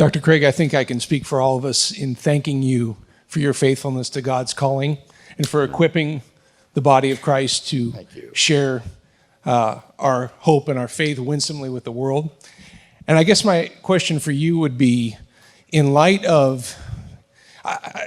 Dr. Craig, I think I can speak for all of us in thanking you for your faithfulness to God's calling and for equipping the body of Christ to share our hope and our faith winsomely with the world. And I guess my question for you would be, in light of,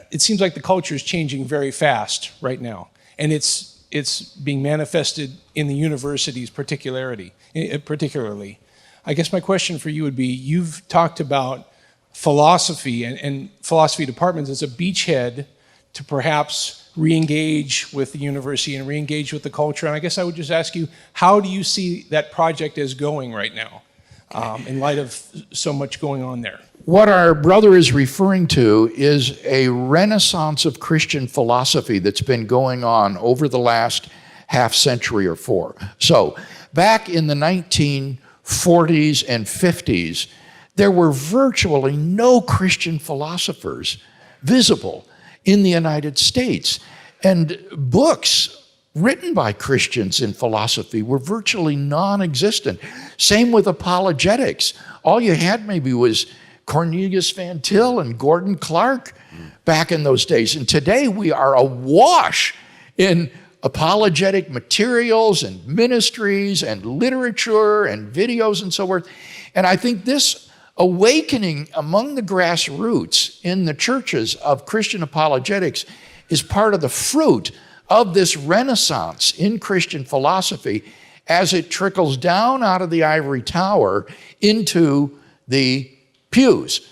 it seems like the culture is changing very fast right now, and it's being manifested in the universities particularly. I guess my question for you would be, you've talked about philosophy and philosophy departments as a beachhead to perhaps re-engage with the university and re-engage with the culture. And I guess I would just ask you, how do you see that project as going right now in light of so much going on there? What our brother is referring to is a renaissance of Christian philosophy that's been going on over the last half century or four. So back in the 1940s and 50s, there were virtually no Christian philosophers visible in the United States. And books written by Christians in philosophy were virtually non-existent. Same with apologetics. All you had maybe was Cornelius Van Til and Gordon Clark back in those days. And today we are awash in apologetic materials and ministries and literature and videos and so forth. And I think this awakening among the grassroots in the churches of Christian apologetics is part of the fruit of this renaissance in Christian philosophy as it trickles down out of the ivory tower into the pews,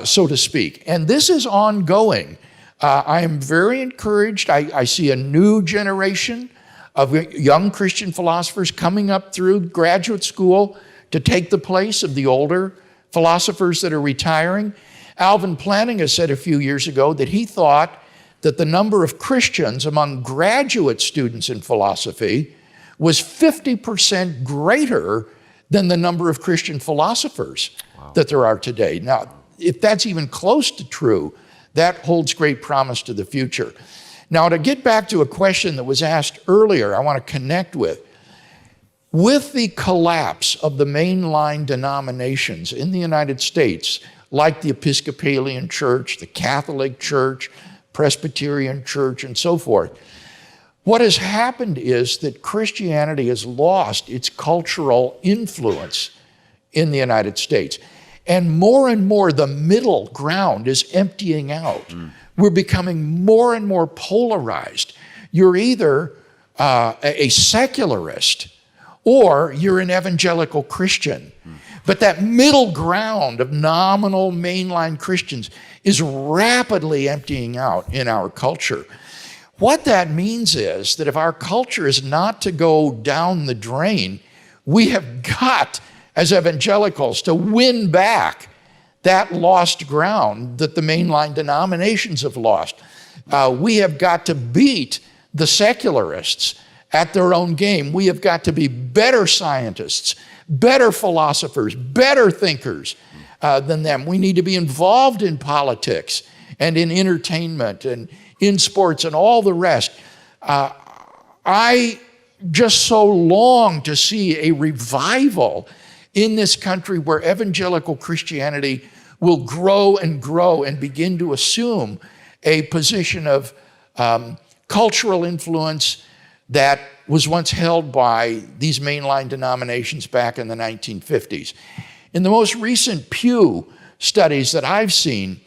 so to speak. And this is ongoing. I am very encouraged. I see a new generation of young Christian philosophers coming up through graduate school to take the place of the older philosophers that are retiring. Alvin Plantinga said a few years ago that he thought that the number of Christians among graduate students in philosophy was 50% greater than the number of Christian philosophers that there are today. Now, if that's even close to true, that holds great promise to the future. Now, to get back to a question that was asked earlier, I want to connect with the collapse of the mainline denominations in the United States, like the Episcopalian Church, the Catholic Church, Presbyterian Church, and so forth, what has happened is that Christianity has lost its cultural influence in the United States. And more the middle ground is emptying out. We're becoming more and more polarized. You're either a secularist or you're an evangelical Christian. But that middle ground of nominal mainline Christians is rapidly emptying out in our culture. What that means is that if our culture is not to go down the drain, we have got, as evangelicals, to win back that lost ground that the mainline denominations have lost. We have got to beat the secularists at their own game. We have got to be better scientists, better philosophers, better thinkers than them. We need to be involved in politics and in entertainment and in sports and all the rest. I just so long to see a revival in this country where evangelical Christianity will grow and begin to assume a position of cultural influence that was once held by these mainline denominations back in the 1950s. In the most recent Pew studies that I've seen,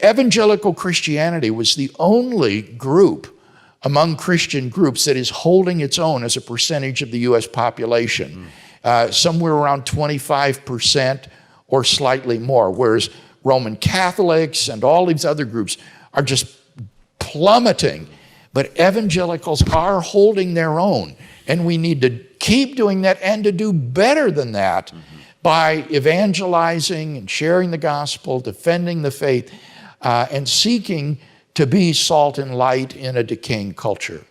evangelical Christianity was the only group among Christian groups that is holding its own as a percentage of the U.S. population. Somewhere around 25% or slightly more, whereas Roman Catholics and all these other groups are just plummeting. But evangelicals are holding their own, and we need to keep doing that and to do better than that by evangelizing and sharing the gospel, defending the faith, and seeking to be salt and light in a decaying culture.